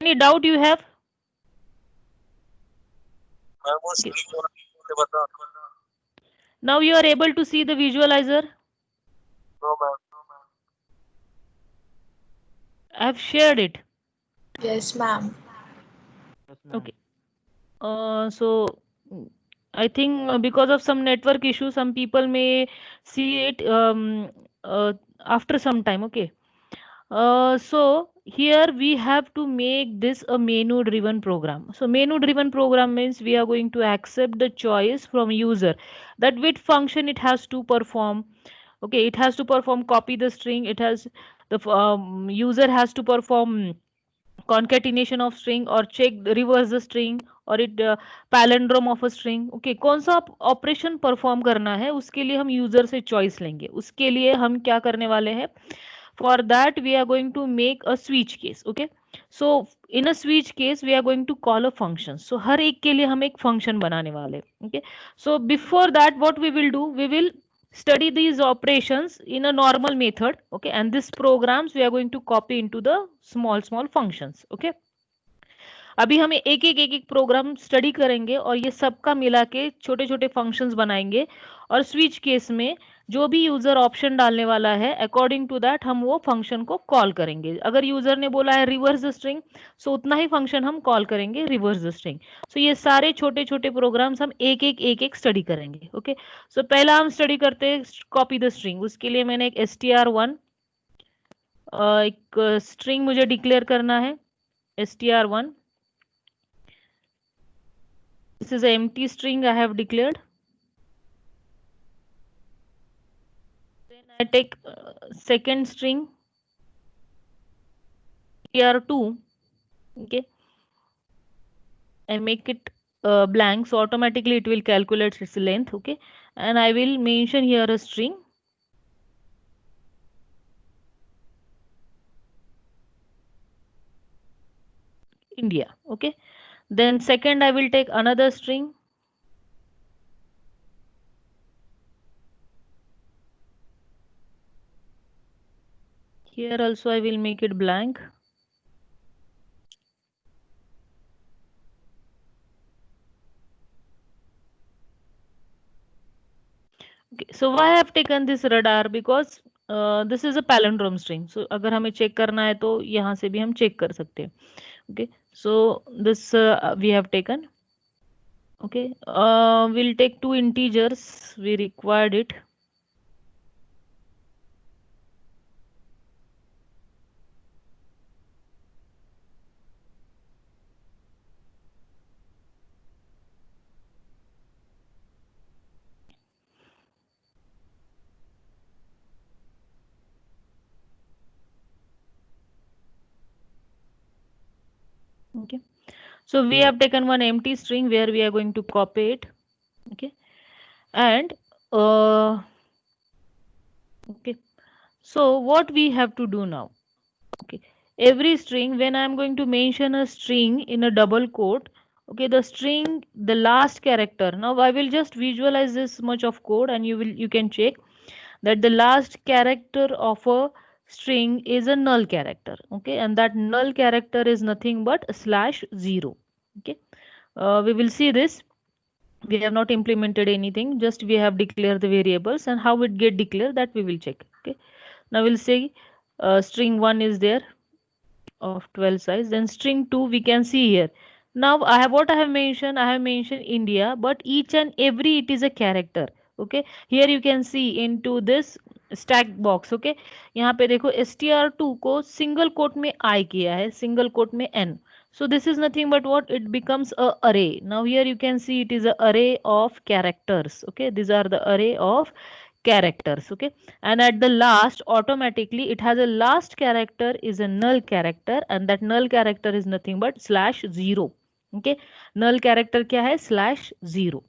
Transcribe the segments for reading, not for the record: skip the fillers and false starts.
any doubt you have? Okay. Now you are able to see the visualizer. I have shared it. Yes, ma'am. Yes, ma'am. Okay. So I think because of some network issue, some people may see it after some time. Okay. So here we have to make this a menu driven program. So menu driven program means we are going to accept the choice from user that which function it has to perform. Okay, it has to perform copy the string. It has the user has to perform concatenation of string or check reverse the string और it palindrome of a string. Okay कौन सा operation perform करना है उसके लिए हम user से choice लेंगे. उसके लिए हम क्या करने वाले हैं. For that we are going to make a switch case. Okay, so in a switch case we are going to call a function. So हर एक के लिए हम एक function बनाने वाले. Okay, so before that what we will do, we will study these operations in a normal method. Okay, and these programs we are going to copy into the small functions. Okay, अभी हम एक programme study करेंगे और ये सबका मिला के छोटे छोटे फंक्शंस बनाएंगे और स्विच केस में जो भी यूजर ऑप्शन डालने वाला है अकॉर्डिंग टू दैट हम वो फंक्शन को कॉल करेंगे. अगर यूजर ने बोला है रिवर्स द स्ट्रिंग सो उतना ही फंक्शन हम कॉल करेंगे रिवर्स द स्ट्रिंग. सो ये सारे छोटे छोटे प्रोग्राम्स हम एक स्टडी करेंगे. ओके, सो पहला हम स्टडी करते हैं कॉपी द स्ट्रिंग. उसके लिए मैंने एक str1 एक स्ट्रिंग मुझे डिक्लेयर करना है str1. This is an empty string I have declared. Then I take second string str2. Okay, I make it blank, so automatically it will calculate its length. Okay, and I will mention here a string India. Okay, then second I will take another string here. Also I will make it blank. Okay, so why I have taken this radar, because this is a palindrome string. So अगर हमें check करना है तो यहाँ से भी हम check कर सकते हैं. Okay, so this we have taken. Okay, we'll take two integers, we required it. Okay, so we have taken one empty string where we are going to copy it. Okay, and okay, so what we have to do now. Okay, every string, when I am going to mention a string in a double quote, okay, the string, the last character, now I will just visualize this much of code and you can check that the last character of a string is a null character. Okay, and that null character is nothing but /0. Okay, we will see this. We have not implemented anything, just we have declared the variables, and how it get declared that we will check. Okay, now we'll say string 1 is there of 12 size, then string 2 we can see here. Now I have what I have mentioned India, but each and every it is a character. Okay, here you can see into this stack box. Okay, यहाँ पे देखो str2 को single quote में I किया है, single quote में n. So this is nothing but what it becomes a array. Now here you can see it is a array of characters. Okay, these are the array of characters. Okay, and at the last automatically it has a last character is a null character, and that null character is nothing but /0. Okay, null character क्या है /0.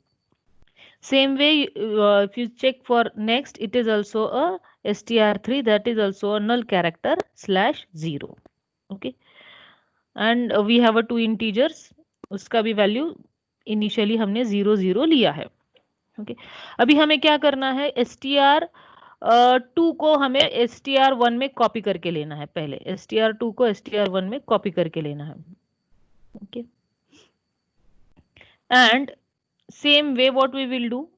Same way if you check for next, it is also a str3, that is also a null character /0. Okay, and we have a two integers, उसका भी value initially हमने 0 0 लिया है. Okay, अभी हमें क्या करना है, str2 को हमें str1 में कॉपी करके लेना है. पहले str2 को str1 में कॉपी करके लेना है. Okay, and same way what we will do,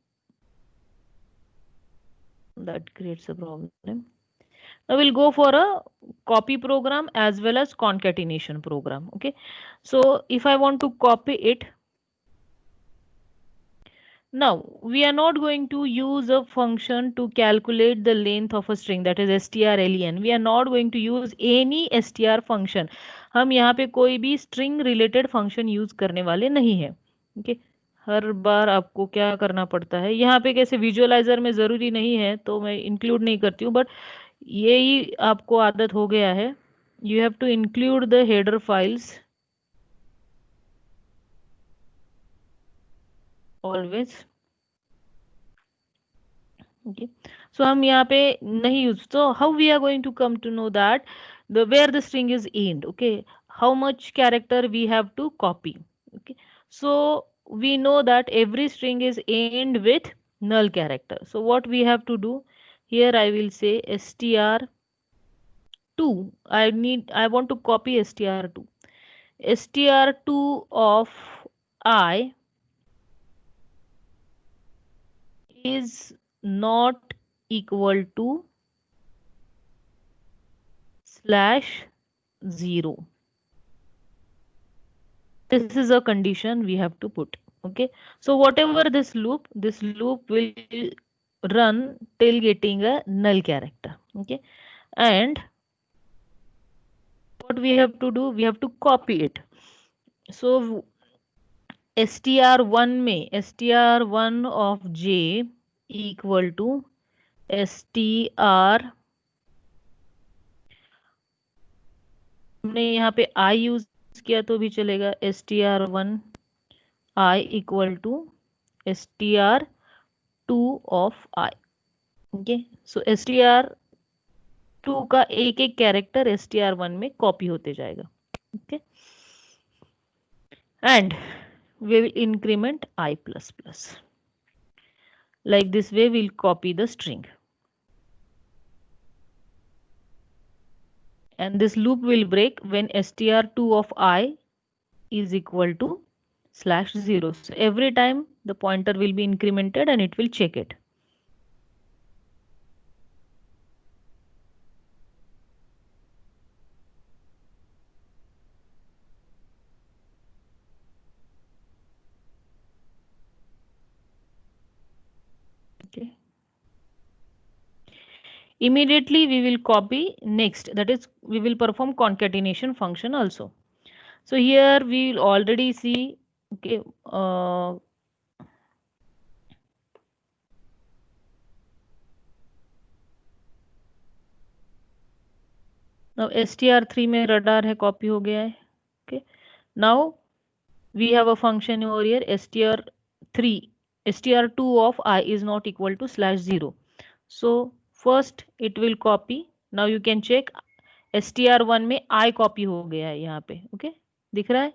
that creates a problem. Now we'll go for a copy program as well as concatenation program. Okay, so if I want to copy it, now we are not going to use a function to calculate the length of a string, that is strlen. We are not going to use any str function. हम यहाँ पे कोई भी string related function use करने वाले नहीं है. Okay, हर बार आपको क्या करना पड़ता है यहाँ पे, कैसे विजुअलाइजर में जरूरी नहीं है तो मैं इंक्लूड नहीं करती हूँ, बट यही आपको आदत हो गया है. You have to include the header files always. Okay, so हम यहाँ पे नहीं use. So how we are going to come to know that the where the string is end. Okay, how much character we have to copy. Okay, so we know that every string is end with null character. So what we have to do here, I will say str2. I want to copy str2. str2 of I is not equal to /0. This is a condition we have to put. Okay, so whatever this loop will run till getting a null character. Okay, and what we have to do, we have to copy it. So str1 में str1 of j equal to str, हमने यहाँ पे i use किया तो भी चलेगा, str1 i equal to str2 of i. Okay, so str2 का एक एक कैरेक्टर str1 में कॉपी होते जाएगा. Okay, and we will increment I plus plus. Like this way we'll copy the string. And this loop will break when str2 of I is equal to /0. So every time the pointer will be incremented and it will check it. Okay. Immediately we will copy next, that is we will perform concatenation function also. So here we will already see. Okay, now str3 में radar है, copy हो गया है. Okay, now we have a function over here str2 of I is not equal to /0. So first it will copy. Now you can check str1 में I copy हो गया है यहाँ पे. Okay, दिख रहा है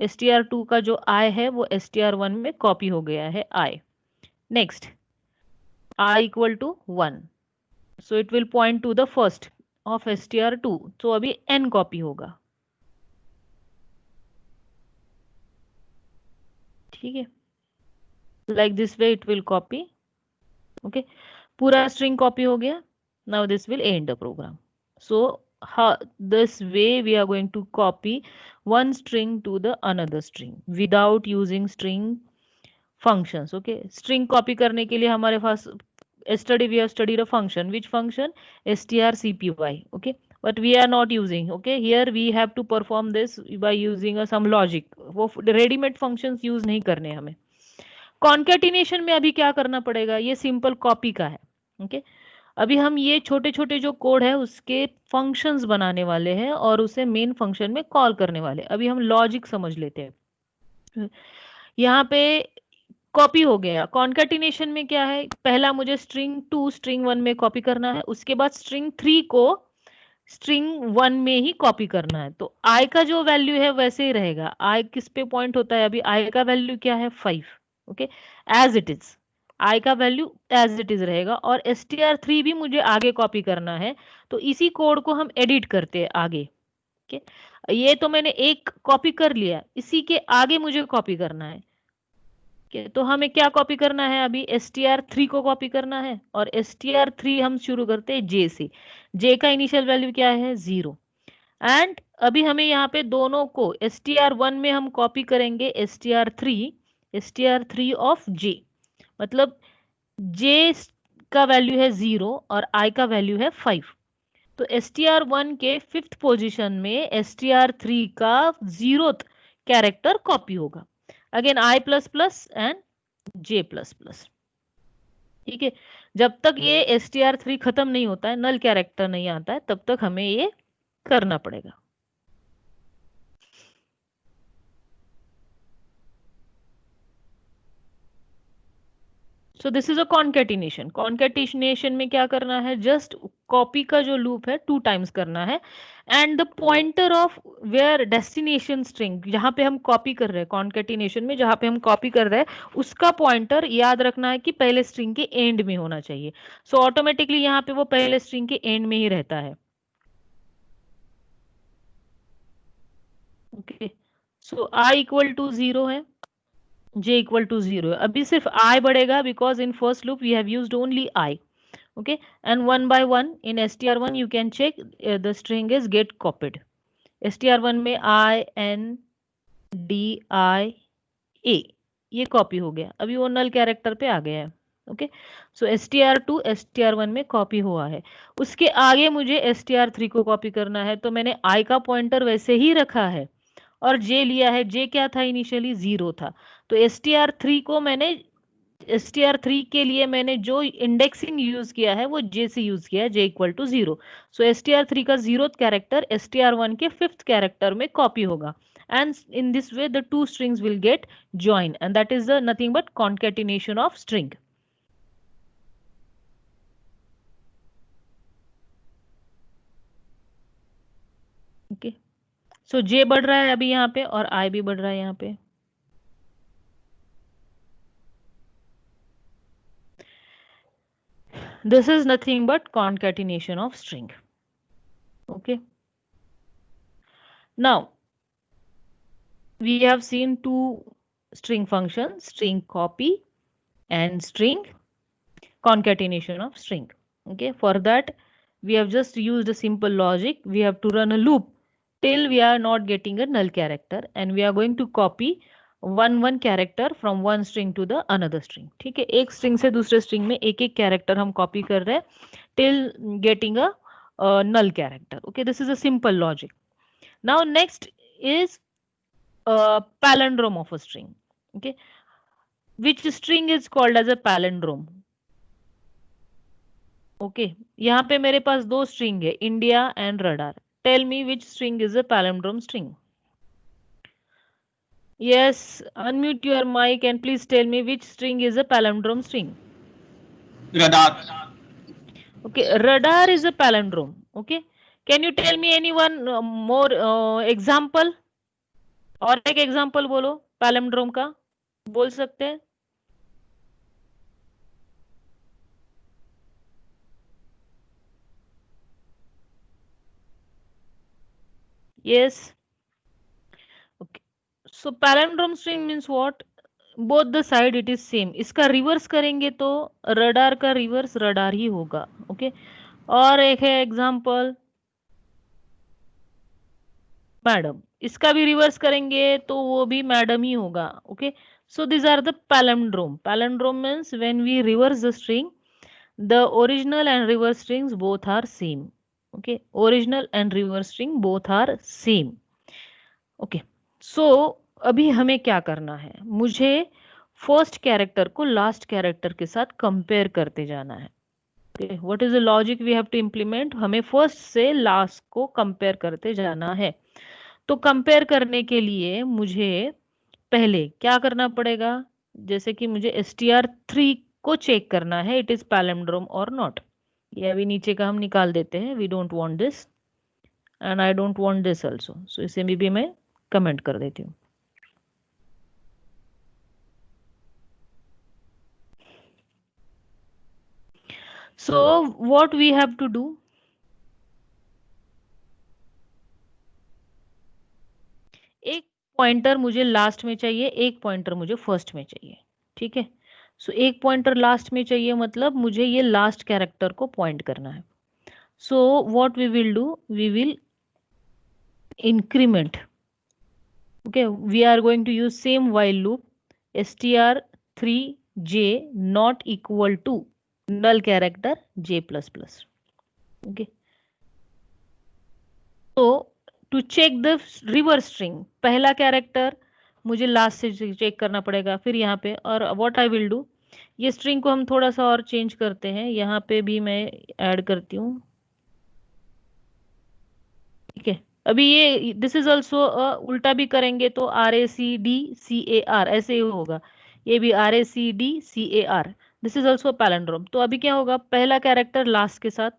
str2 का जो I है वो str1 में copy हो गया है I. Next I equal to 1, so it will point to the first of str2. तो अभी n copy होगा. ठीक है, like this way it will copy. Okay, पूरा string copy हो गया. Now this will end the program. So this way we are going to copy one string to the another string without using string functions. Okay, string copy करने के लिए हमारे पास yesterday we have studied a function. Which function? strcpy. Okay, but we are not using. Okay, here we have to perform this by using some logic. वो ready-made functions use नहीं करने हमें. Concatenation में अभी क्या करना पड़ेगा, ये सिंपल कॉपी का है. ओके, अभी हम ये छोटे छोटे जो कोड है उसके फंक्शंस बनाने वाले हैं और उसे मेन फंक्शन में कॉल करने वाले. अभी हम लॉजिक समझ लेते हैं. यहाँ पे कॉपी हो गया. कॉन्केटिनेशन में क्या है, पहला मुझे स्ट्रिंग 2 स्ट्रिंग 1 में कॉपी करना है, उसके बाद स्ट्रिंग 3 को स्ट्रिंग 1 में ही कॉपी करना है. तो आई का जो वैल्यू है वैसे ही रहेगा. आई किस पे पॉइंट होता है, अभी आई का वैल्यू क्या है 5. Okay, as it is i का वैल्यू एज इट इज रहेगा. और str3 भी मुझे आगे कॉपी करना है, तो इसी कोड को हम एडिट करते हैं आगे ये तो मैंने एक कॉपी कर लिया, इसी के आगे मुझे कॉपी करना है। तो हमें क्या कॉपी करना है? अभी str3 को कॉपी करना है, और str3 हम शुरू करते हैं जे से। जे का इनिशियल वैल्यू क्या है? 0। एंड अभी हमें यहाँ पे दोनों को str1 में हम कॉपी करेंगे str3 ऑफ j, मतलब j का वैल्यू है 0 और i का वैल्यू है 5। तो str1 के 5th पोजीशन में str3 का 0th कैरेक्टर कॉपी होगा। Again i plus plus and j plus plus. ठीक है, जब तक ये str3 खत्म नहीं होता है, नल कैरेक्टर नहीं आता है, तब तक हमें ये करना पड़ेगा। So this is a concatenation. Concatenation में क्या करना है? जस्ट कॉपी का जो लूप है 2 टाइम्स करना है, and the pointer of where destination string, जहां पे हम कॉपी कर रहे हैं कॉन्केटिनेशन में, जहां पे हम कॉपी कर रहे हैं उसका पॉइंटर याद रखना है कि पहले स्ट्रिंग के एंड में होना चाहिए। सो ऑटोमेटिकली यहाँ पे वो पहले स्ट्रिंग के एंड में ही रहता है। Okay, so i equal to 0 है, j इक्वल टू 0 है। अभी सिर्फ i बढ़ेगा because in first loop we have used only i। okay, and one by one in str1 you can check the string is get copied। str1 में i n d i a ये copy हो गया, अभी वो नल character पे आ गया है। Okay, so str2 str1 में कॉपी हुआ है। उसके आगे मुझे str3 को कॉपी करना है, तो मैंने i का पॉइंटर वैसे ही रखा है और j लिया है। j क्या था? इनिशियली 0 था। तो str3 को मैंने str3 के लिए मैंने जो इंडेक्सिंग यूज किया है वो j से यूज किया है, j equal to 0। So str3 का 0th कैरेक्टर str1 के 5th कैरेक्टर में कॉपी होगा, and in this way the two strings will get joined, and that is the nothing but concatenation of string। Okay, so j बढ़ रहा है अभी यहाँ पे और i भी बढ़ रहा है यहाँ पे। This is nothing but concatenation of string। Okay, now we have seen two string functions, string copy and string concatenation of string। Okay, for that we have just used a simple logic. We have to run a loop till we are not getting a null character, and we are going to copy one character from one string to the another string। ठीक है, एक string से दूसरे string में एक एक character हम copy कर रहे हैं till getting a null character। Okay, this is a simple logic। now next is a palindrome of a string। okay, which string is called as a palindrome? Okay, यहाँ पे मेरे पास दो स्ट्रिंग है, India and radar. Tell me which string is a palindrome string? Yes, unmute your mic and please tell me which string is a palindrome string? Radar. Okay, radar is a palindrome. Okay, can you tell me any one more example? और एक example बोलो palindrome का, बोल सकते हैं? Yes, okay, so palindrome string means what? Both the side it is same. इसका reverse करेंगे तो रडार का रिवर्स रडार ही होगा। ओके, और एक है एग्जाम्पल मैडम, इसका भी रिवर्स करेंगे तो वो भी मैडम ही होगा। Okay, so this are the palindrome. Palindrome means when we reverse the string, the original and reverse strings both are same। okay, original and reverse string both are same। okay, so अभी हमें क्या करना है? मुझे first character को last character के साथ compare करते जाना है। okay, what is the logic we have to implement? हमें फर्स्ट से लास्ट को कंपेयर करते जाना है। तो कंपेयर करने के लिए मुझे पहले क्या करना पड़ेगा? जैसे कि मुझे str3 को चेक करना है, it is palindrome or not. ये अभी नीचे का हम निकाल देते हैं, we don't want this and I don't want this also, so इसे भी मैं कमेंट कर देती हूँ। So what we have to do? एक पॉइंटर मुझे लास्ट में चाहिए, एक पॉइंटर मुझे फर्स्ट में चाहिए, ठीक है। सो एक पॉइंटर लास्ट में चाहिए मतलब मुझे ये लास्ट कैरेक्टर को पॉइंट करना है। So what we will do, we will increment, okay, we are going to use same while loop, str3j not equal to null character j plus plus, okay। तो to check the reverse string, पहला character मुझे last से check करना पड़ेगा फिर यहाँ पे, और व्हाट आई विल डू, ये स्ट्रिंग को हम थोड़ा सा और चेंज करते हैं, यहाँ पे भी मैं ऐड करती हूँ, ठीक है। अभी ये दिस इज ऑल्सो उल्टा भी करेंगे तो RACD CAR ऐसे ही होगा, ये भी RACD CAR, this is also palindrome. तो अभी क्या होगा, पहला कैरेक्टर लास्ट के साथ,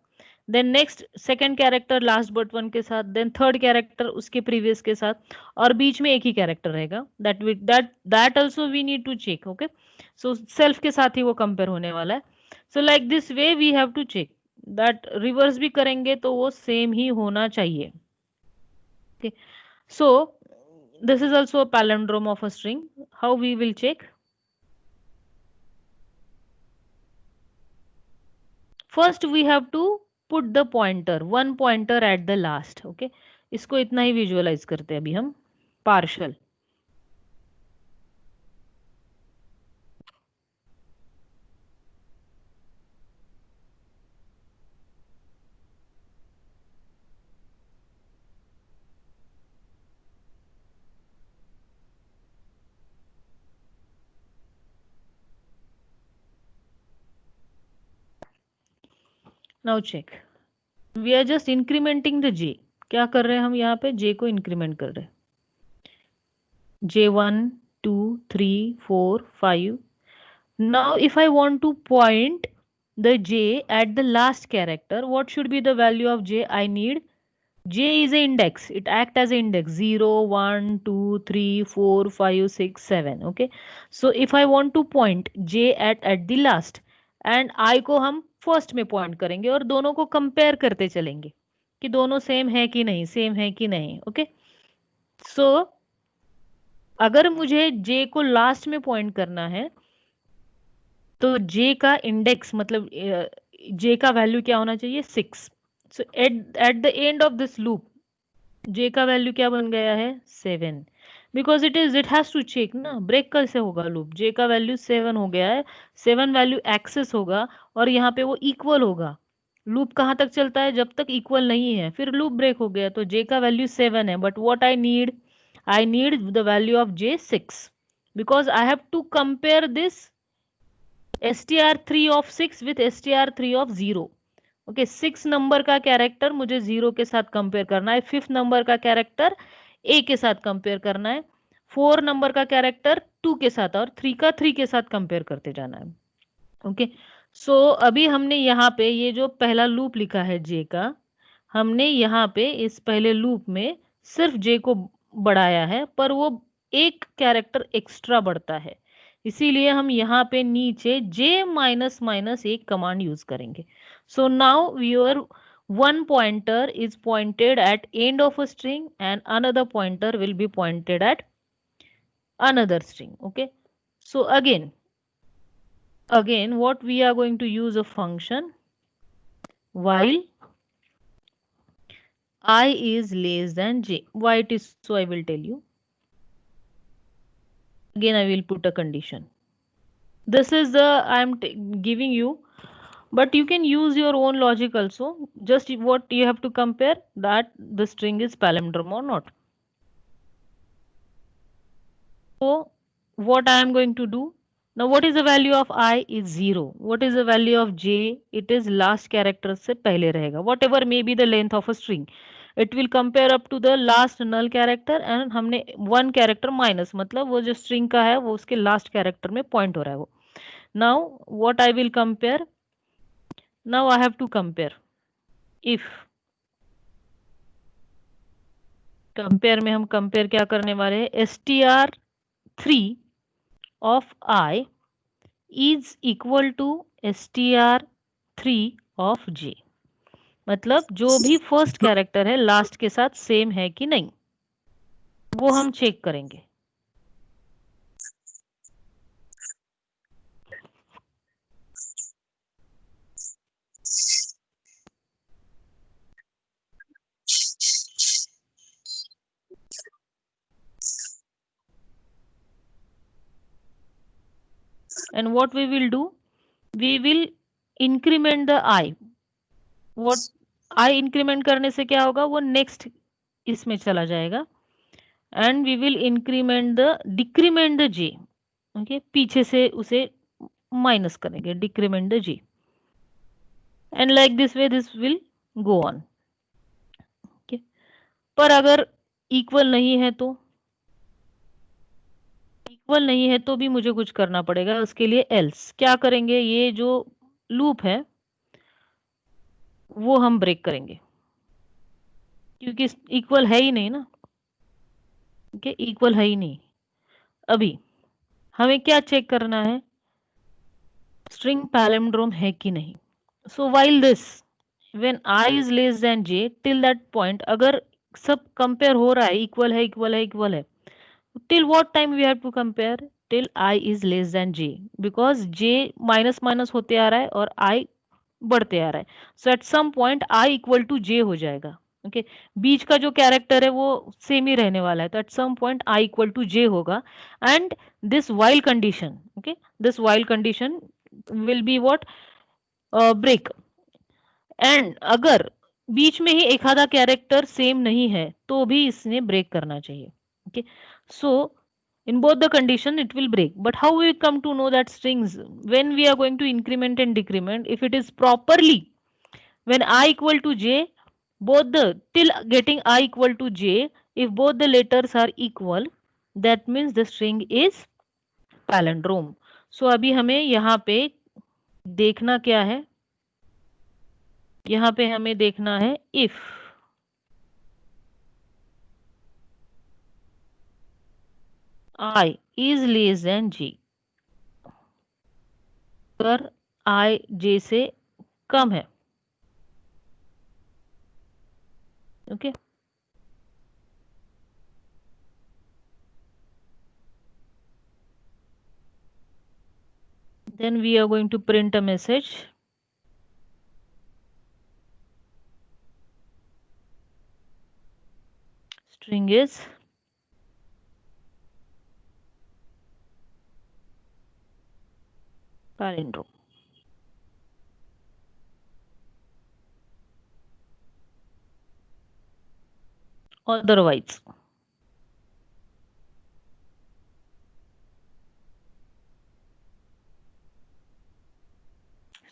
then next second character last but one के साथ, देन थर्ड कैरेक्टर उसके प्रीवियस के साथ, और बीच में एक ही कैरेक्टर रहेगा, that also we need to check, okay. So self के साथ ही वो कंपेयर होने वाला है। So like this way we have to check that, reverse भी करेंगे तो वो सेम ही होना चाहिए, okay। So this is also a palindrome of a string. How we will check? First we have to put the pointer, one pointer at the last, okay। इसको इतना ही visualise करते हैं अभी हम, partial. Now check, we are just incrementing the J. क्या कर रहे हैं हम यहाँ पे, जे को इंक्रीमेंट कर रहे हैं, J1 2 3 4 5। Now if I want to point the j at the last character, what should be the value of j? I need, j is an index, it act as an index, 0 1 2 3 4 5 6 7, okay। So if I want to point j at the last, and I को हम first में point करेंगे और दोनों को compare करते चलेंगे कि दोनों सेम है कि नहीं, सेम है कि नहीं, ओके। सो अगर मुझे j को लास्ट में पॉइंट करना है तो j का इंडेक्स मतलब j का वैल्यू क्या होना चाहिए, 6। So at the end of this loop j का वैल्यू क्या बन गया है, 7, because it has to check ना, ब्रेक कैसे होगा लूप, j का वैल्यू 7 हो गया है, 7 वैल्यू एक्सेस होगा और यहाँ पे वो इक्वल होगा। लूप कहाँ तक चलता है, जब तक इक्वल नहीं है, फिर लूप ब्रेक हो गया, तो j का वैल्यू 7 है, but what I need the value of j 6, because I have to compare this str3 of 6 with str3 of 0, okay. 6 number का कैरेक्टर मुझे 0 के साथ कंपेयर करना है, 5th नंबर का कैरेक्टर a के साथ कंपेयर करना है, 4 नंबर का कैरेक्टर 2 के साथ, और 3 का 3 के साथ कंपेयर करते जाना है, ओके। सो अभी हमने यहाँ पे ये जो पहला लूप लिखा है j का, हमने यहाँ पे इस पहले लूप में सिर्फ j को बढ़ाया है, पर वो एक कैरेक्टर एक्स्ट्रा बढ़ता है, इसीलिए हम यहाँ पे नीचे j माइनस माइनस एक कमांड यूज करेंगे। So now your one pointer is pointed at end of a string and another pointer will be pointed at another string, okay। So again what we are going to use a function while I is less than j. Why it is so, I will tell you. Again I will put a condition. This is the I am giving you, but you can use your own logic also. Just what you have to compare, that the string is palindrome or not. So what I am going to do now, what is the value of I is 0. What is the value of j? It is last character से पहले रहेगा, whatever may be the length of a string, it will compare up to the last null character, and हमने one character minus मतलब वो जो string का है वो उसके last character में point हो रहा है वो। Now what I will compare, now I have to compare, if compare में हम compare क्या करने वाले हैं, str3 of I is equal to str3 of j, मतलब जो भी फर्स्ट कैरेक्टर है लास्ट के साथ सेम है कि नहीं, वो हम चेक करेंगे। And what we will do, we will increment the I. what I increment करने से क्या होगा, वो नेक्स्ट इसमें चला जाएगा। And we will increment the decrement the j. Okay, पीछे से उसे माइनस करेंगे, decrement the j, and like this way this will go on. Okay, पर अगर इक्वल नहीं है तो, इक्वल नहीं है तो भी मुझे कुछ करना पड़ेगा उसके लिए। एल्स क्या करेंगे, ये जो लूप है वो हम ब्रेक करेंगे, क्योंकि इक्वल है ही नहीं ना। ओके, इक्वल है ही नहीं। अभी हमें क्या चेक करना है, स्ट्रिंग पैलेंड्रोम है कि नहीं। सो while this, when I is less than J, till that point अगर सब कंपेयर हो रहा है, इक्वल है, इक्वल है, इक्वल है, till what time we have to compare, till I is less than j, because j minus minus होते आ रहा है और I बढ़ते आ रहा है। So at some point I equal to j हो जाएगा। Okay okay? बीच का जो कैरेक्टर है वो सेम ही रहने वाला है, तो at some point I equal to j होगा। And this while condition, okay, this while condition will be what, break. एंड अगर बीच में ही एक आधा कैरेक्टर सेम नहीं है तो भी इसने ब्रेक करना चाहिए। Okay, so in both the condition it will break. But how we come to know that strings, when we are going to increment and decrement, if it is properly, when I equal to j, both the, till getting I equal to j, if both the letters are equal, that means the string is palindrome. So अभी हमें यहाँ पे देखना क्या है, यहाँ पे हमें देखना है if I is less than j, अगर I j से कम है। Okay, then we are going to print a message, string is palindrome. Otherwise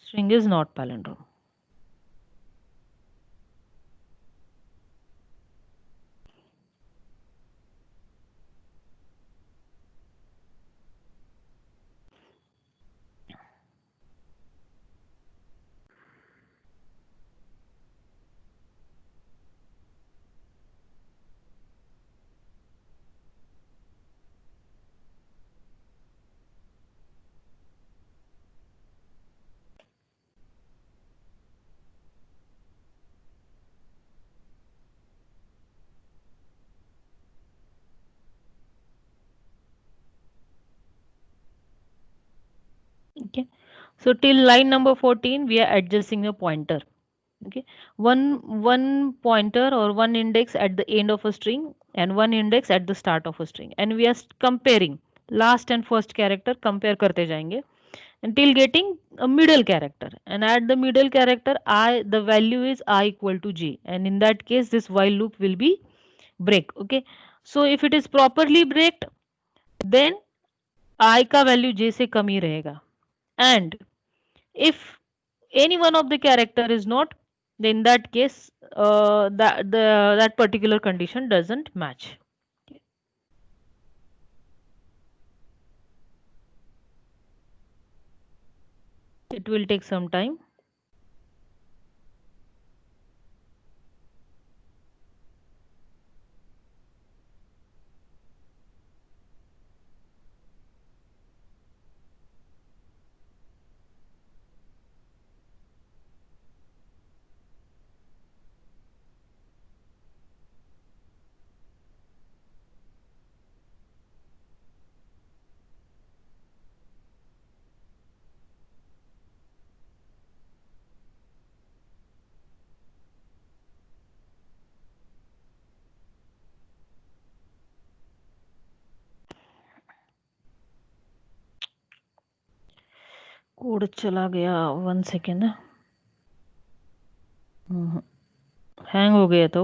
string is not palindrome. Okay, so till line number 14 we are adjusting the pointer. Okay, one pointer or one index at the end of a string and one index at the start of a string, and we are comparing last and first character, compare करते जाएंगे until getting a middle character, and at the middle character I, the value is I equal to j, and in that case this while loop will be break. Okay, so if it is properly breaked, then I का value j से कम ही रहेगा। And if any one of the character is not, then in that case that particular condition doesn't match. It will take some time. Code चला गया, 1 second. Hang हो गया तो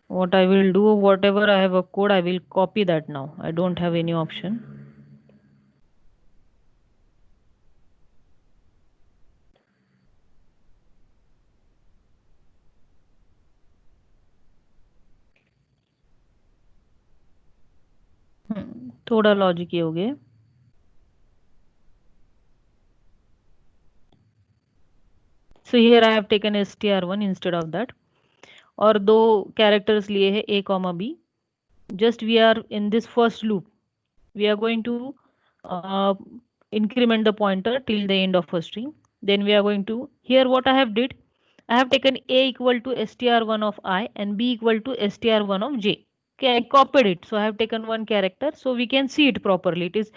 what I will do, whatever I have a code, I will copy that now. I don't have any option. थोड़ा logic ये हो गया। So here I have taken str1 instead of that, और दो characters लिए हैं a comma b. Just we are in this first loop, we are going to uh, increment the pointer till the end of a string. Then we are going to, here what I have did, I have taken a equal to str1 of I and b equal to str1 of j. Okay, I copied it, so I have taken one character, so we can see it properly, it is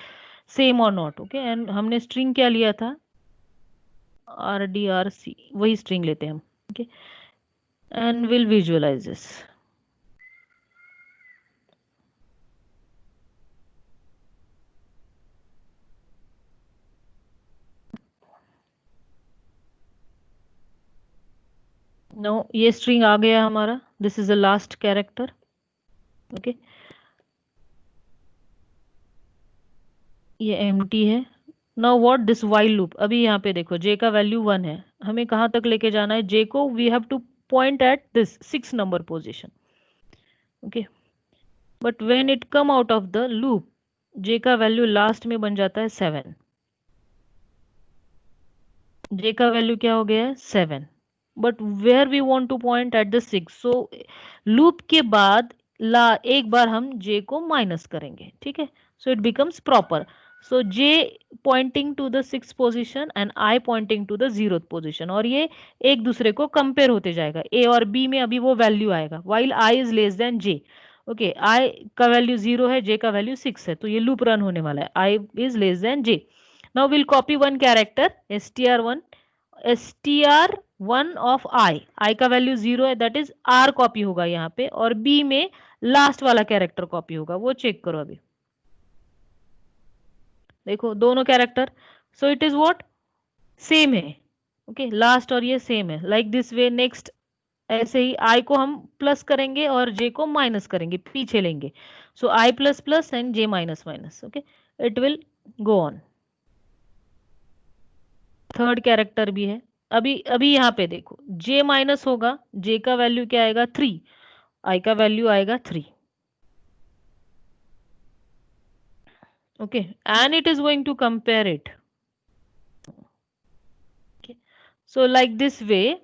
same or not. Okay, and हमने string क्या लिया था, rdrc, वही string लेते हैं हम. Okay, and we'll visualize this. No, ये string आ गया हमारा, this is the last character. Okay, ये एम्प्टी है. Now what this while loop, अभी यहाँ पे देखो j का वैल्यू 1 है, हमें कहाँ तक लेके जाना है j को, we have to point at this 6 number position. Okay, but when it come out of the loop, j का वैल्यू लास्ट में बन जाता है 7. j का वैल्यू क्या हो गया है 7, but where we want to point at the 6. So loop के बाद एक बार हम j को माइनस करेंगे. ठीक है, so it becomes proper. So j pointing to the 6th position and i pointing to the 0th position, और ये एक दूसरे को कंपेयर होते जाएगा. a और b में अभी वो वैल्यू आएगा while i is less then j. Okay, i का वैल्यू 0 है, j का वैल्यू 6 है, तो ये लूप रन होने वाला है. i is less then j. Now we'll copy one character str1, str1 of i का वैल्यू 0 है, दैट इज r कॉपी होगा यहाँ पे, और b में लास्ट वाला कैरेक्टर कॉपी होगा, वो चेक करो. अभी देखो दोनों character, so it is what, same है. ओके, लास्ट और ये सेम है, लाइक दिस वे. नेक्स्ट ऐसे ही i को हम प्लस करेंगे और j को माइनस करेंगे, पीछे लेंगे. So i plus plus and j minus minus. Okay, it will go on. Third character भी है. अभी अभी यहाँ पे देखो j माइनस होगा, j का वैल्यू क्या आएगा 3, i का वैल्यू आएगा 3. Okay, and it is going to compare it. So like this way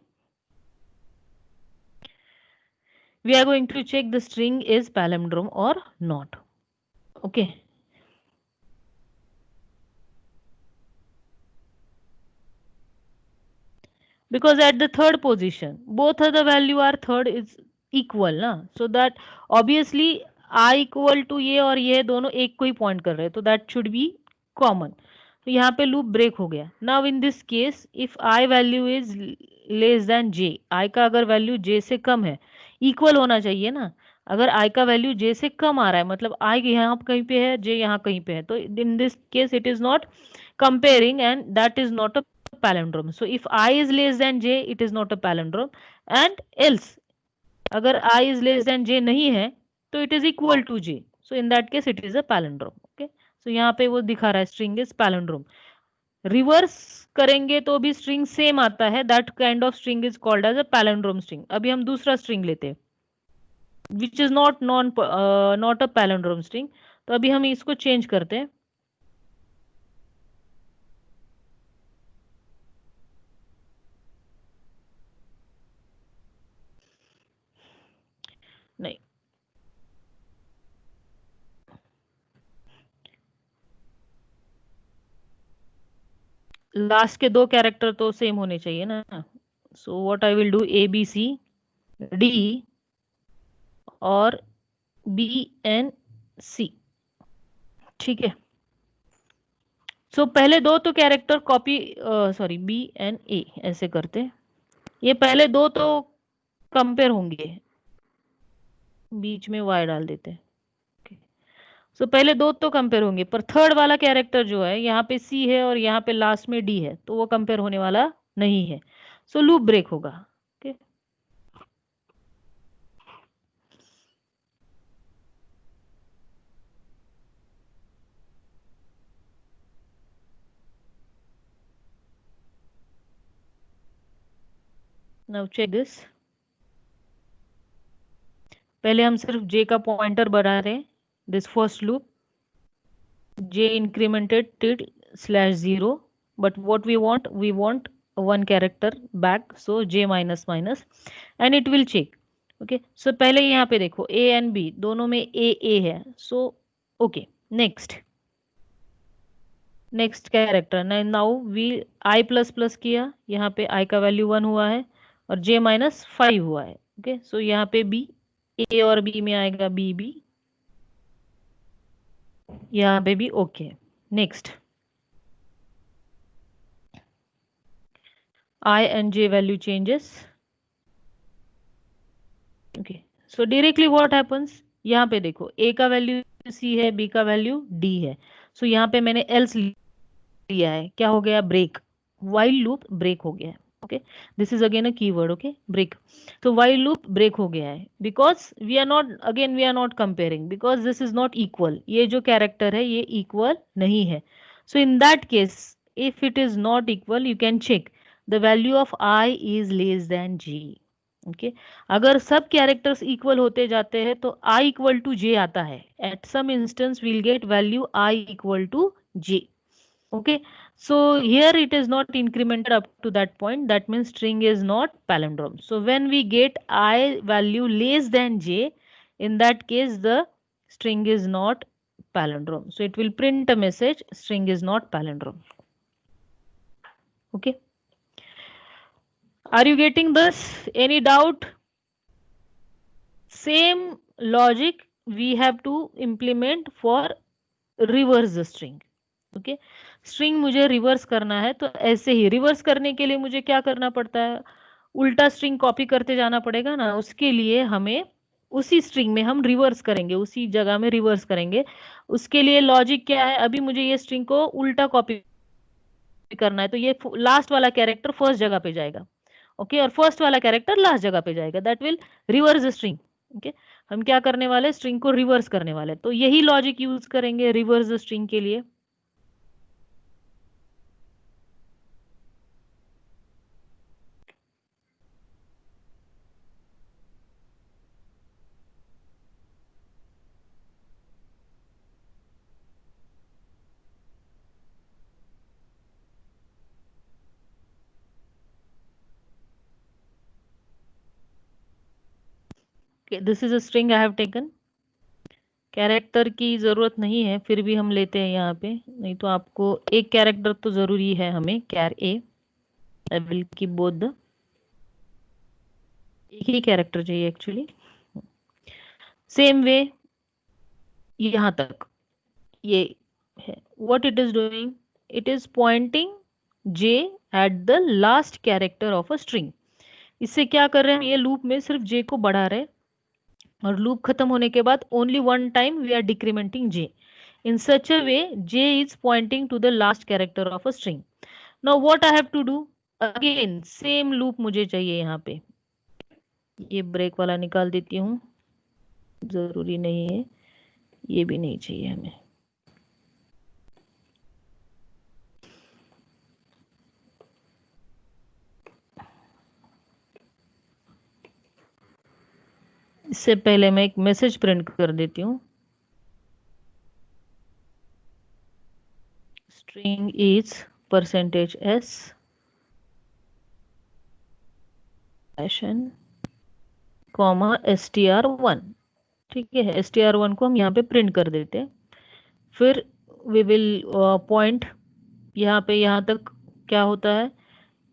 we are going to check the string is palindrome or not. Okay, because at the third position both of the value are third is equal ना, so that obviously I equal to ये और ये दोनों एक को ही point कर रहे हैं, तो that should be common. तो यहाँ पे लूप ब्रेक हो गया. Now in this case if i value is less then j, i का अगर वैल्यू j से कम है, इक्वल होना चाहिए ना. अगर i का वैल्यू j से कम आ रहा है, मतलब i यहाँ कहीं पे है, j यहाँ कहीं पे है, तो in this case it is not comparing and that is not a palindrome. So if I is less than j, it is not a palindrome. And else अगर I is less than j नहीं है, तो it is equal to j. So in that case it is a palindrome. Okay, so यहाँ पे वो दिखा रहा है string is palindrome. रिवर्स करेंगे तो भी स्ट्रिंग सेम आता है, that kind of string is called as a palindrome string. अभी हम दूसरा स्ट्रिंग लेते हैं which is not a palindrome string. तो अभी हम इसको चेंज करते हैं. नहीं, लास्ट के दो कैरेक्टर तो सेम होने चाहिए ना. So what I will do, A B C D और बी एन सी. ठीक है, सो पहले दो तो character copy, sorry B N A ऐसे करते. ये पहले दो तो कंपेयर होंगे, बीच में y डाल देते. सो पहले दो तो कंपेयर होंगे, पर थर्ड वाला कैरेक्टर जो है यहाँ पे सी है और यहाँ पे लास्ट में डी है, तो वो कंपेयर होने वाला नहीं है। सो लूप ब्रेक होगा। Okay, now check this. पहले हम सिर्फ जे का पॉइंटर बढ़ा रहे हैं, this first loop j incremented till /0, but what we want one character back, so j minus minus and it will check। okay, so पहले यहाँ पे देखो a and b दोनों में a है, so okay, next character now we i plus plus किया, यहाँ पे i का वैल्यू 1 हुआ है और j माइनस 5 हुआ है। ओके, सो यहाँ पे b, a और b में आएगा b, यहाँ पे भी okay. Next I and j value changes। okay, so directly what happens, यहाँ पे देखो a का वैल्यू c है, b का वैल्यू d है, so यहाँ पे मैंने else लिया है, क्या हो गया, ब्रेक, while loop ब्रेक हो गया है। Okay, this is again a keyword, okay, break. तो while loop ब्रेक हो गया है, because we are not comparing, because this is not equal, ये जो कैरेक्टर है ये इक्वल नहीं है। So in that case if it is not equal you can check the value of i is less than g। Okay, अगर सब characters equal होते जाते हैं तो i इक्वल टू j आता है, at some instance we'll get value i equal to j। okay, so here it is not incremented up to that point, that means string is not palindrome। so when we get I value less than j, in that case the string is not palindrome, so it will print a message string is not palindrome। okay, are you getting this? Any doubt? Same logic we have to implement for reverse the string। Okay, string मुझे reverse करना है, तो ऐसे ही reverse करने के लिए मुझे क्या करना पड़ता है, उल्टा स्ट्रिंग कॉपी करते जाना पड़ेगा ना, उसके लिए हमें उसी स्ट्रिंग में हम रिवर्स करेंगे, उसी जगह में रिवर्स करेंगे। उसके लिए लॉजिक क्या है, अभी मुझे ये स्ट्रिंग को उल्टा कॉपी करना है, तो ये लास्ट वाला कैरेक्टर फर्स्ट जगह पे जाएगा, ओके, और फर्स्ट वाला कैरेक्टर लास्ट जगह पे जाएगा, that will reverse string. Okay, हम क्या करने वाले, स्ट्रिंग को रिवर्स करने वाले, तो यही लॉजिक यूज करेंगे रिवर्स स्ट्रिंग के लिए। This is a string I have taken, character की जरूरत नहीं है, फिर भी हम लेते हैं यहाँ पे, नहीं तो आपको एक कैरेक्टर तो जरूरी है हमें, कैर ए, I will keep both the, एक ही कैरेक्टर चाहिए एक्चुअली। सेम वे यहाँ तक ये है, what it is doing, it is pointing J at the last character of a string. इससे क्या कर रहे हैं, ये लूप में सिर्फ जे को बढ़ा रहे हैं, और लूप खत्म होने के बाद only one time we are decrementing j in such a way j is pointing to the last character of a string। now what I have to do, again same loop मुझे चाहिए यहाँ पे, ये break वाला निकाल देती हूँ, जरूरी नहीं है, ये भी नहीं चाहिए हमें। इससे पहले मैं एक मैसेज प्रिंट कर देती हूँ, string is %s comma str1। ठीक है, str1 को हम यहाँ पे प्रिंट कर देते हैं, फिर वी विल पॉइंट यहाँ पे, यहाँ तक क्या होता है,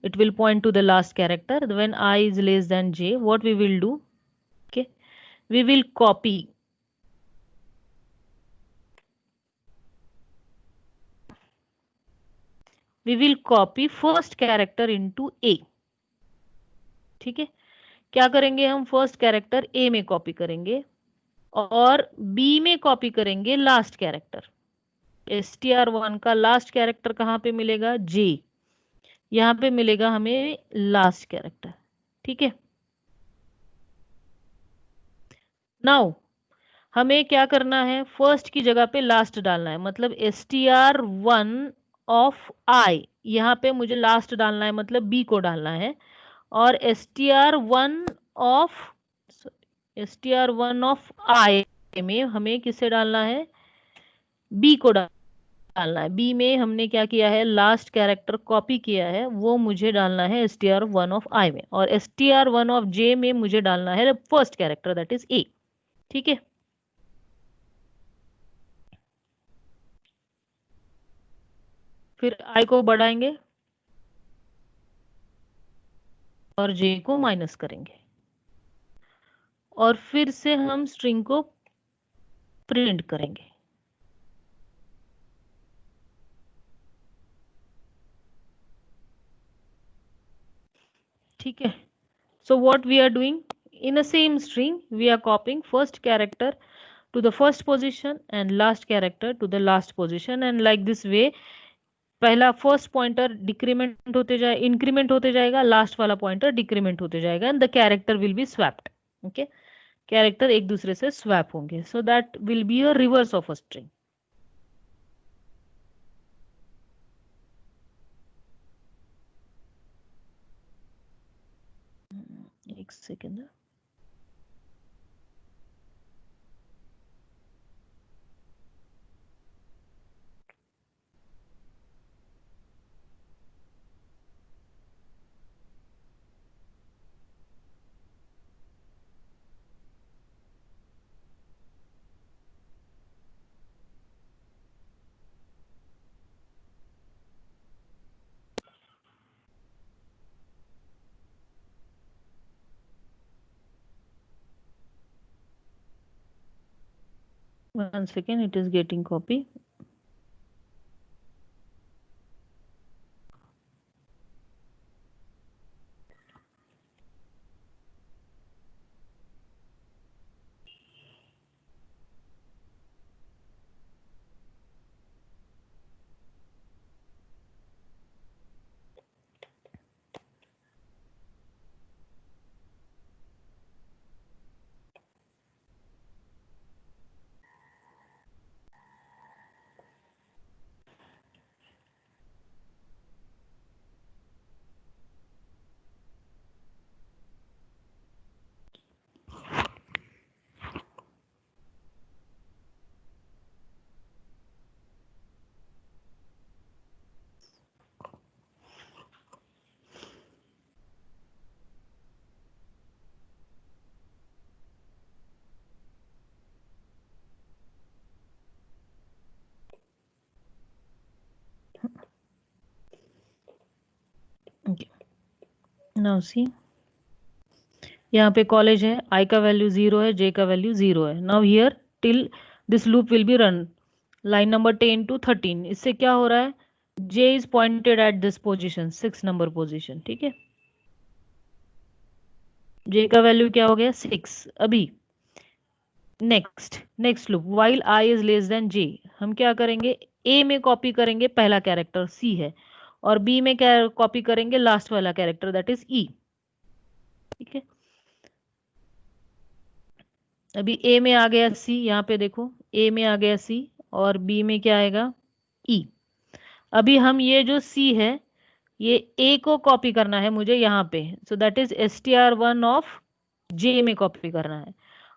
it will point to the last character when I is less than j, what we will do, okay, we will copy first character into a। ठीक है, क्या करेंगे हम, फर्स्ट कैरेक्टर a में कॉपी करेंगे, और बी में कॉपी करेंगे लास्ट कैरेक्टर। str1 का लास्ट कैरेक्टर कहाँ पे मिलेगा? जे। यहाँ पे मिलेगा हमें लास्ट कैरेक्टर। ठीक है। नाउ हमें क्या करना है, फर्स्ट की जगह पे लास्ट डालना है, मतलब str1 ऑफ आई, यहाँ पे मुझे लास्ट डालना है, मतलब बी को डालना है। और str1 ऑफ str1 ऑफ आई में हमें किसे डालना है? बी को डालना है। बी में हमने क्या किया है, लास्ट कैरेक्टर कॉपी किया है, वो मुझे डालना है str1 ऑफ आई में। और str1 ऑफ जे में मुझे डालना है first character, that is a. ठीक है। फिर आई को बढ़ाएंगे और जे को माइनस करेंगे, और फिर से हम स्ट्रिंग को प्रिंट करेंगे। ठीक है। So what we are doing, in a same string we are copying first character to the first position and last character to the last position, and like this way पहला first pointer decrement होते जाए increment होते जाएगा, last वाला pointer decrement होते जाएगा, and the character will be swapped. Okay, character एक दूसरे से स्वैप होंगे, so that will be a reverse of a string. एक second. One second, it is getting copy. Okay. Now see, यहाँ पे कॉलेज है, आई का वैल्यू 0 है, जे का वैल्यू 0 है। Now here till this loop will be run line number 10 to 13। इससे क्या हो रहा है, J is pointed at this position, 6 number position. ठीक है, जे का वैल्यू क्या हो गया, 6। अभी next loop while I is less than J, हम क्या करेंगे, ए में कॉपी करेंगे पहला कैरेक्टर सी है, और बी में क्या कॉपी करेंगे, लास्ट वाला कैरेक्टर दैट इज ई। ठीक है, अभी ए में आ गया सी, यहाँ पे देखो ए में आ गया सी, और बी में क्या आएगा, ई। अभी हम ये जो सी है, ये ए को कॉपी करना है मुझे यहाँ पे, so that is str1 of J में कॉपी करना है,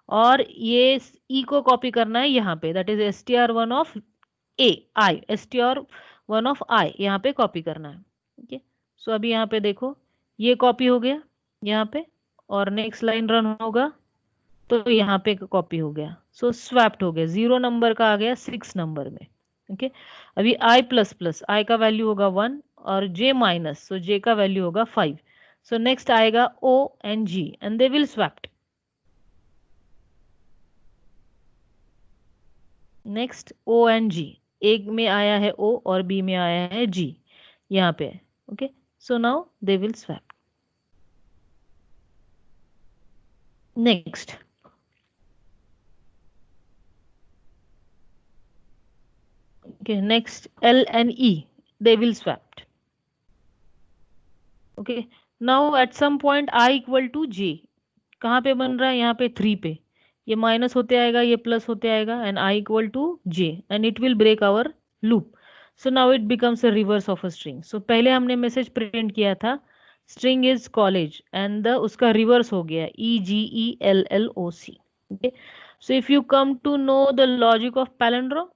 और ये ई को कॉपी करना है यहाँ पे, that is str1 of A I, str1 of I यहाँ पे कॉपी करना है। ठीक है, सो अभी यहाँ पे देखो ये कॉपी हो गया यहाँ पे, और नेक्स्ट लाइन रन होगा तो यहाँ पे कॉपी हो गया, सो स्वैप्ड हो गया, 0 नंबर का आ गया 6 नंबर में। ओके, अभी आई प्लस प्लस, आई का वैल्यू होगा 1, और जे माइनस, सो जे का वैल्यू होगा 5। सो नेक्स्ट आएगा O and G, and they will swapped. Next O and G, एक में आया है ओ और बी में आया है जी, यहाँ पे। Okay, so now they will swap. Next Okay, next L and E, they will swapped. Okay, now at some point I equal to J, कहाँ पे बन रहा है, यहाँ पे 3 पे, ये माइनस होते आएगा, ये प्लस होते आएगा, and I equal to J, and it will break our loop. So now it becomes a reverse of a string. So पहले हमने मैसेज प्रिंट किया था string is college, and the उसका रिवर्स हो गया EGELLOC. okay, so if you come to know the logic of palindrome,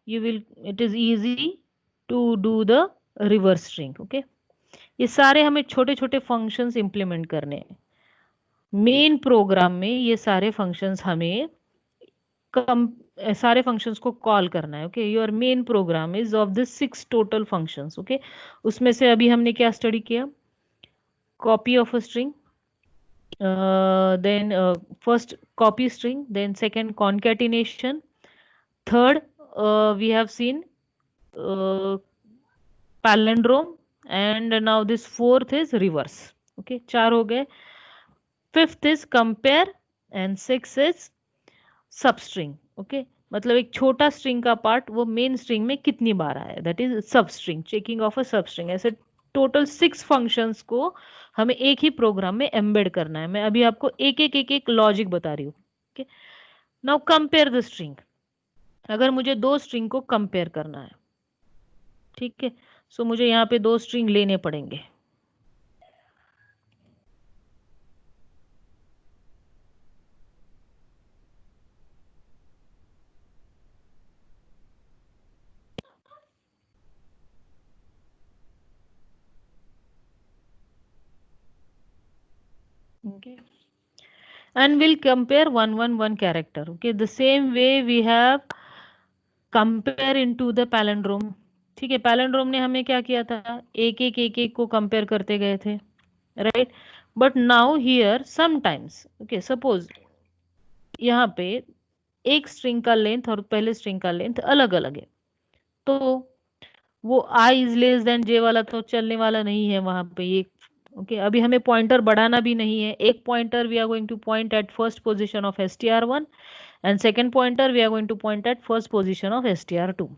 you will, it is easy to do the reverse string. okay, ये सारे हमें छोटे छोटे फंक्शंस इंप्लीमेंट करने हैं. मेन प्रोग्राम में ये सारे फंक्शंस हमें सारे फंक्शंस को कॉल करना है. Okay, your main program is of this 6 total functions. Okay, उसमें से अभी हमने क्या स्टडी किया, copy of a string, then first copy string, then second concatenation, third we have seen palindrome, and now this fourth is reverse. okay, 4 हो गए. Fifth is compare, and six is substring. Okay, मतलब एक छोटा string का part वो main string में कितनी बार आया, that is substring, checking of a substring. ऐसे टोटल 6 फंक्शंस को हमें एक ही प्रोग्राम में एम्बेड करना है. मैं अभी आपको एक एक लॉजिक बता रही हूँ. Okay, now compare the string. अगर मुझे 2 स्ट्रिंग को कंपेयर करना है, ठीक है, सो मुझे यहाँ पे 2 स्ट्रिंग लेने पड़ेंगे. okay, and we'll compare one character. okay, the same way we have compare into the palindrome. ठीक है, palindrome ने हमें क्या किया था, एक एक को कंपेयर करते गए थे, right. But now here sometimes, okay, suppose यहाँ पे एक स्ट्रिंग का लेंथ और पहले स्ट्रिंग का लेंथ अलग अलग है, तो वो I is less then J वाला तो चलने वाला नहीं है वहां पे. ये ओके, अभी हमें पॉइंटर बढ़ाना भी नहीं है. एक pointer we are going to point at first position of str1, and second pointer we are going to point at first position of str2,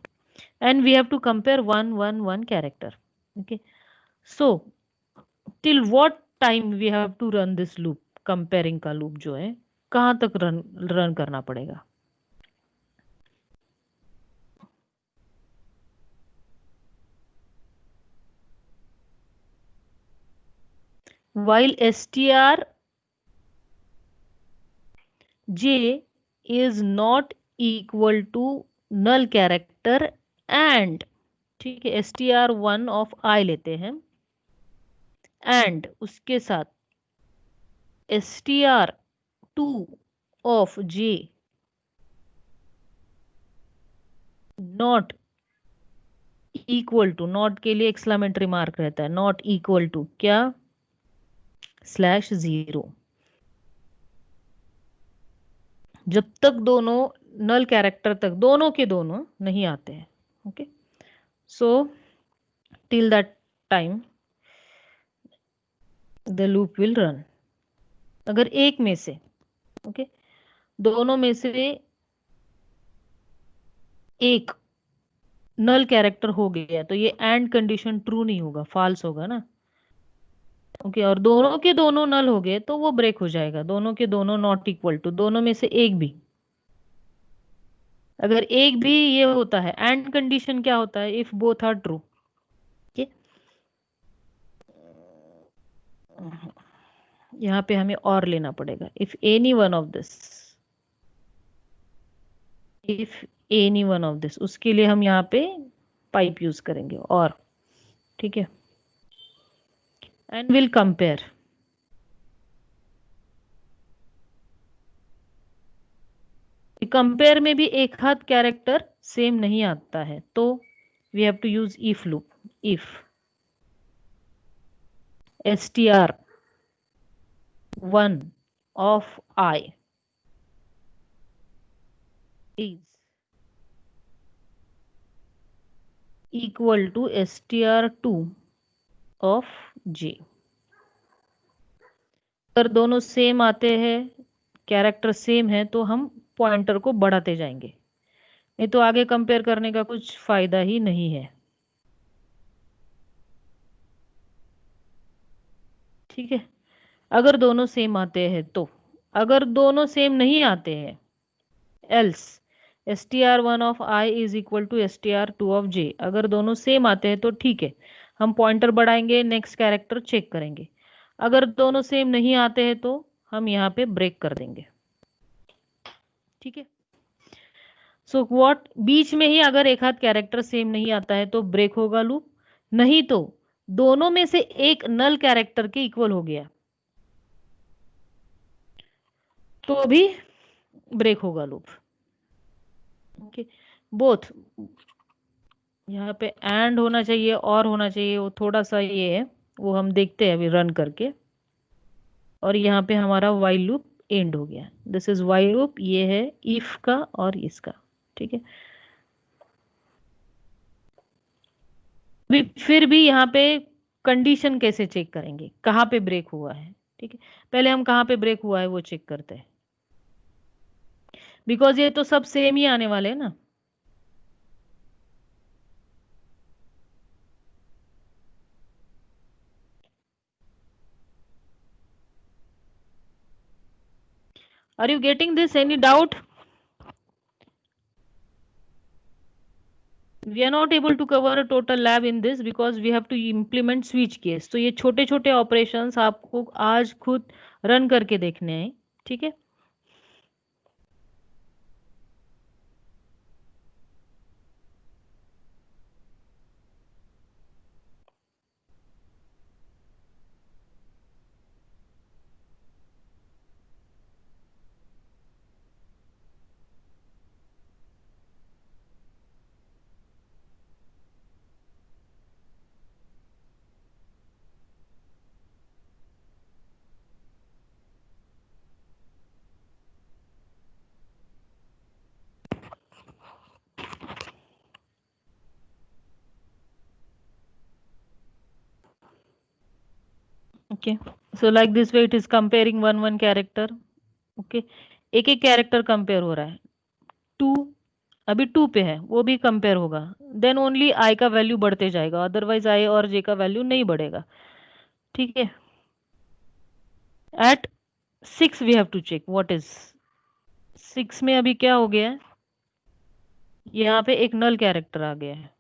and we have to compare one character. okay, so till what time we have to run this loop, comparing का loop जो है कहाँ तक run करना पड़ेगा. while str j is not equal to null character, and ठीक है, str1 of I लेते हैं, एंड उसके साथ str2 of j not equal to, not के लिए एक्सक्लेमेटरी मार्क रहता है, नॉट इक्वल टू क्या, /0. जब तक दोनों नल कैरेक्टर तक दोनों के दोनों नहीं आते हैं. Okay, so till that time the loop will run. अगर एक में से, ओके, दोनों में से एक नल कैरेक्टर हो गया तो ये एंड कंडीशन ट्रू नहीं होगा, फॉल्स होगा ना. ओके, और दोनों के दोनों नल हो गए तो वो ब्रेक हो जाएगा, दोनों के दोनों नॉट इक्वल टू, दोनों में से एक भी. अगर एक भी ये होता है, एंड कंडीशन क्या होता है, इफ बोथ आर ट्रू. यहाँ पे हमें और लेना पड़ेगा, if any one of this, if any one of this, उसके लिए हम यहाँ पे पाइप यूज करेंगे और, ठीक है, एंड विल कंपेयर. कंपेयर में भी एक हाथ कैरेक्टर सेम नहीं आता है, तो we have to use if loop. If str1 of I is equal to str2 of j. अगर दोनों सेम आते हैं, कैरेक्टर सेम है, तो हम पॉइंटर को बढ़ाते जाएंगे. ये तो आगे कंपेयर करने का कुछ फायदा ही नहीं है। ठीक है, अगर दोनों सेम आते हैं तो, अगर दोनों सेम नहीं आते हैं, else str1 of i is equal to str2 of j, अगर दोनों सेम आते हैं तो ठीक है, हम पॉइंटर बढ़ाएंगे, नेक्स्ट कैरेक्टर चेक करेंगे। अगर दोनों सेम नहीं आते हैं तो हम यहाँ पे ब्रेक कर देंगे। ठीक है, सो व्हाट, बीच में ही अगर एक आध कैरेक्टर सेम नहीं आता है तो ब्रेक होगा लूप, नहीं तो दोनों में से एक नल कैरेक्टर के इक्वल हो गया तो भी ब्रेक होगा लूप। ओके, बोथ, यहाँ पे एंड होना चाहिए और होना चाहिए, वो थोड़ा सा ये है, वो हम देखते हैं अभी रन करके। और यहाँ पे हमारा वाइल लूप एंड हो गया, दिस इज वाइल लूप, ये है इफ का और इसका। ठीक है, फिर भी यहाँ पे कंडीशन कैसे चेक करेंगे, कहाँ पे ब्रेक हुआ है। ठीक है, पहले हम कहाँ पे ब्रेक हुआ है वो चेक करते हैं, बिकॉज ये तो सब सेम ही आने वाले हैं ना। Are you getting this, any doubt? We are not able to cover a total lab in this because we have to implement switch case, तो ये छोटे छोटे ऑपरेशंस आपको आज खुद रन करके देखने हैं। ठीक है, okay, so like this way it is comparing one one character. Okay, एक एक कैरेक्टर कंपेयर हो रहा है, टू, अभी टू पे है, वो भी कंपेयर होगा, देन ओनली आई का वैल्यू बढ़ते जाएगा, अदरवाइज आई और जे का वैल्यू नहीं बढ़ेगा। ठीक है, at six we have to check what is, six में अभी क्या हो गया है, यहाँ पे एक नल कैरेक्टर आ गया है।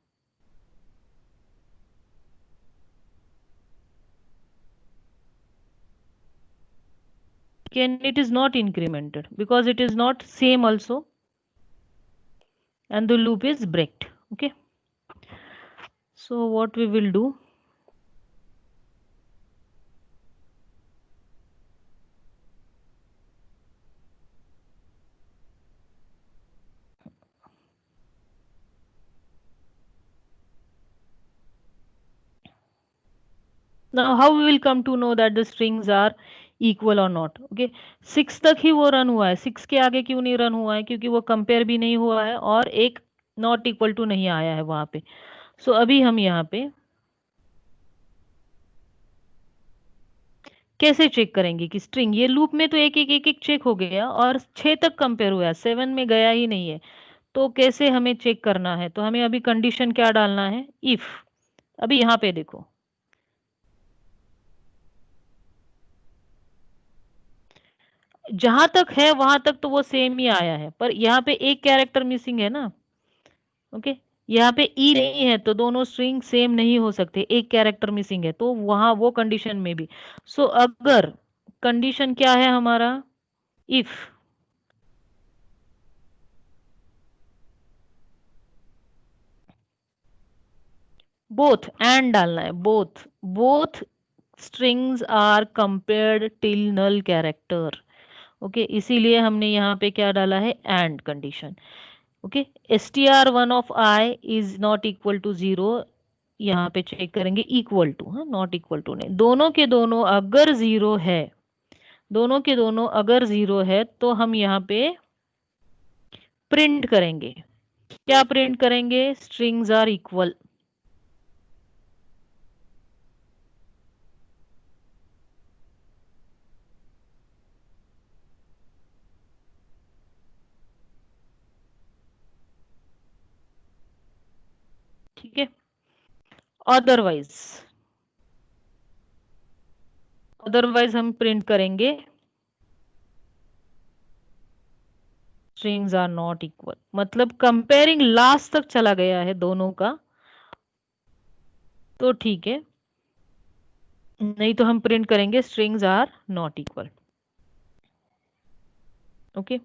Can it is not incremented because it is not same also, and the loop is breaked. Okay, so what we will do, now how we will come to know that the strings are equal or not? Okay, six तक ही वो run हुआ है, six के आगे क्यों नहीं run हुआ है, क्योंकि वो कंपेयर भी नहीं हुआ है और एक नॉट इक्वल टू नहीं आया है वहां पे। सो अभी हम यहाँ पे कैसे चेक करेंगे कि स्ट्रिंग, ये लूप में तो एक एक एक एक चेक हो गया और छह तक कंपेयर हुआ है, सेवन में गया ही नहीं है, तो कैसे हमें चेक करना है, तो हमें अभी कंडीशन क्या डालना है, इफ, अभी यहाँ पे देखो, जहां तक है वहां तक तो वो सेम ही आया है, पर यहाँ पे एक कैरेक्टर मिसिंग है ना। ओके, यहाँ पे ई नहीं है तो दोनों स्ट्रिंग सेम नहीं हो सकते, एक कैरेक्टर मिसिंग है, तो वहां वो कंडीशन में भी। सो अगर कंडीशन क्या है हमारा, इफ, बोथ, एंड डालना है, both, both strings are compared till null character. Okay, इसीलिए हमने यहाँ पे क्या डाला है, and condition. Okay, str1 of i is not equal to zero, यहाँ पे चेक करेंगे इक्वल टू, हाँ नॉट इक्वल टू नहीं, दोनों के दोनों अगर जीरो है, दोनों के दोनों अगर जीरो है तो हम यहाँ पे प्रिंट करेंगे, क्या प्रिंट करेंगे, स्ट्रिंग्स आर इक्वल। ठीक है। अदरवाइज हम प्रिंट करेंगे स्ट्रिंग्स आर नॉट इक्वल, मतलब कंपेयरिंग लास्ट तक चला गया है दोनों का, तो ठीक है, नहीं तो हम प्रिंट करेंगे strings are not equal. Okay,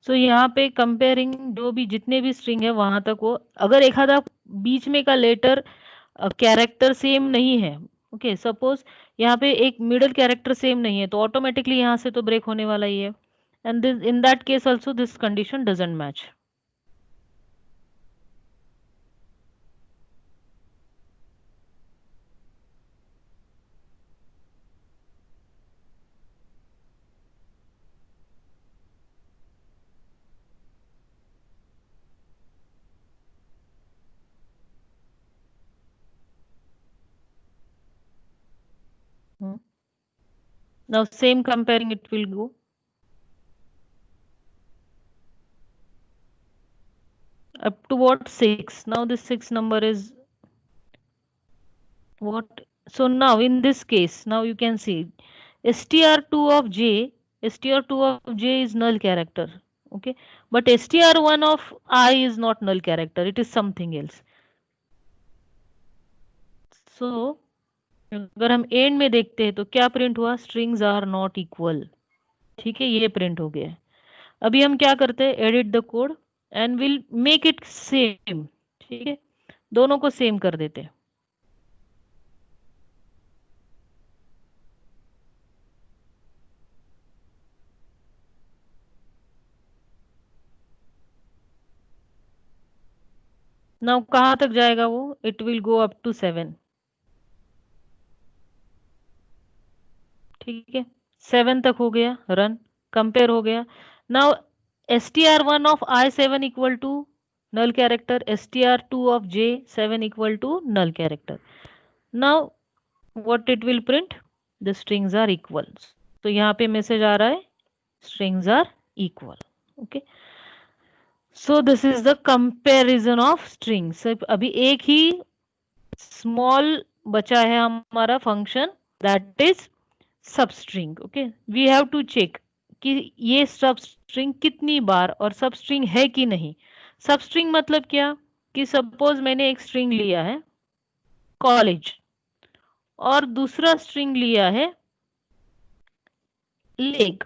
so यहाँ पे कंपेयरिंग जो भी जितने भी स्ट्रिंग है वहां तक वो, अगर एक आधा बीच में का लेटर कैरेक्टर सेम नहीं है, ओके सपोज यहाँ पे एक मिडिल कैरेक्टर सेम नहीं है, तो ऑटोमेटिकली यहाँ से तो ब्रेक होने वाला ही है, and this in that case also this condition doesn't match. Now same comparing it will go up to what 6. Now this 6 number is what? So now in this case, now you can see str2 of j, str2 of j is null character, okay, but str1 of I is not null character, it is something else. So अगर हम and में देखते हैं तो क्या print हुआ, strings are not equal, ठीक है, ये प्रिंट हो गया है। अभी हम क्या करते हैं, edit the code and will make it same, ठीक है, दोनों को सेम कर देते हैं। नाउ कहाँ तक जाएगा वो, it will go up to 7, ठीक है, 7 तक हो गया, रन, कंपेयर हो गया। Now str1 of I7 equal to null character, str2 of j7 equal to null character. Now what it will print, the strings are equal. तो यहाँ पे मैसेज आ रहा है strings are equal. Okay, so this is the comparison of strings. अभी एक ही small बचा है हमारा function, that is substring. Okay, we have to check कि ये substring कितनी बार और substring है कि नहीं। सबस्ट्रिंग मतलब क्या, कि सपोज मैंने एक स्ट्रिंग लिया है कॉलेज और दूसरा स्ट्रिंग लिया है leg,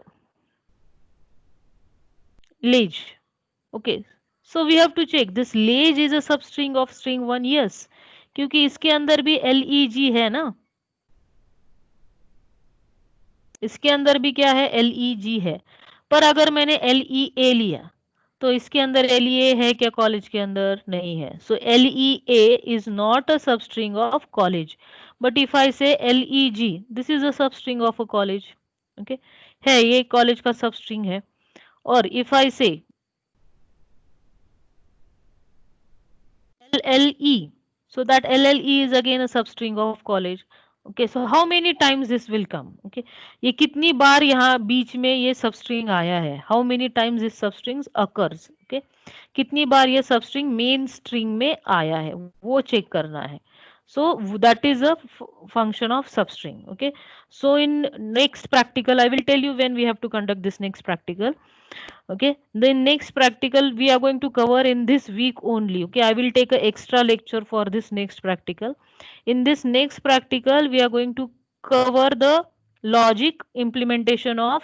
ledge, okay, so we have to check this ledge is a substring of string 1, yes, क्योंकि इसके अंदर भी LEG है ना, इसके अंदर भी क्या है, LEG है। पर अगर मैंने LEA लिया तो इसके अंदर LEA है क्या, कॉलेज के अंदर नहीं है, सो LEA is not a substring of college, but if I से LEG, this is a substring of a college, okay, है, ये कॉलेज का सबस्ट्रिंग है। और इफ आई से LLE, so that LLE is again a substring of college. Okay, so how many times this will come, okay, ये कितनी बार यहाँ बीच में ये substring आया है, how many times this substrings occurs, okay, कितनी बार ये सब स्ट्रिंग मेन स्ट्रिंग में आया है वो चेक करना है. So that is a function of substring. Okay, so in next practical I will tell you when we have to conduct this next practical. Okay, the next practical we are going to cover in this week only. Okay, I will take a extra lecture for this next practical. In this next practical we are going to cover the logic implementation of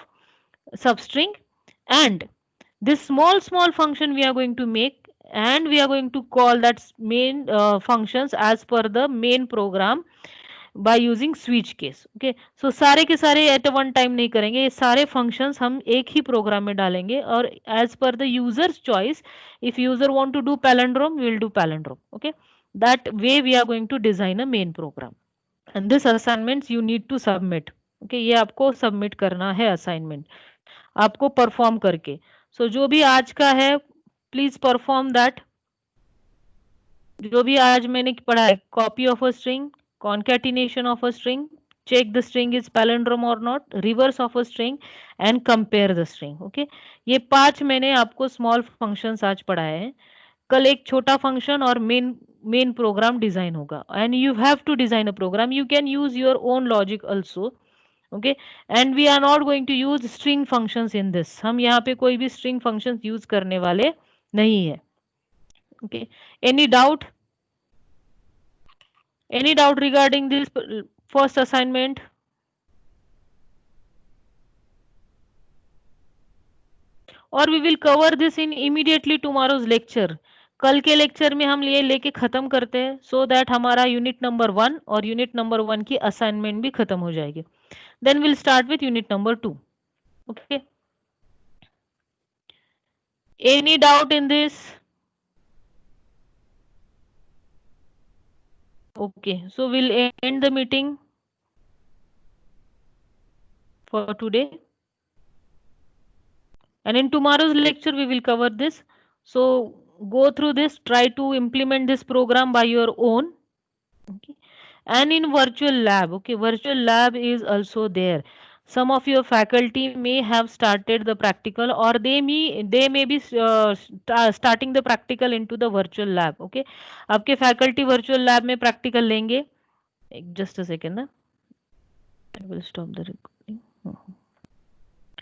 substring, and this small function we are going to make, and we are going to call that main functions as per the main program by using switch case. Okay, so सारे के सारे eight one time नहीं करेंगे, ये सारे functions हम एक ही programme में डालेंगे और as per the user's choice, if user want to do palindrome we will do palindrome. Okay, that way we are going to design a main program, and this assignments you need to submit. Okay, ये आपको submit करना है assignment आपको perform करके. सो जो भी आज का है प्लीज परफॉर्म दैट. जो भी आज मैंने पढ़ा है, copy of a string, concatenation of a string, check the string is palindrome or not, reverse of a string and compare the string. Okay, ये 5 मैंने आपको स्मॉल फंक्शंस आज पढ़ाए हैं. कल एक छोटा फंक्शन और मेन प्रोग्राम डिजाइन होगा, and you have to design a program. You can use your own logic also. Okay, and we are not going to use string functions in this. हम यहाँ पे कोई भी स्ट्रिंग फंक्शंस यूज करने वाले नहीं है. Okay, any doubt? Any doubt regarding this first assignment? Or we will cover this in immediately tomorrow's lecture. कल के लेक्चर में हम ये लेके खत्म करते हैं, सो दैट हमारा यूनिट नंबर 1 और यूनिट नंबर 1 की असाइनमेंट भी खत्म हो जाएगी. Then will start with unit number 2. Okay, any doubt in this? Okay, so we'll end the meeting for today, and in tomorrow's lecture we will cover this. So go through this, try to implement this program by your own. Okay, and in virtual lab, okay, virtual lab is also there. Some of your faculty may have started the practical, or they may be starting the practical into the virtual lab. Okay, आपके faculty virtual lab में practical लेंगे. Just a second, I will stop the recording.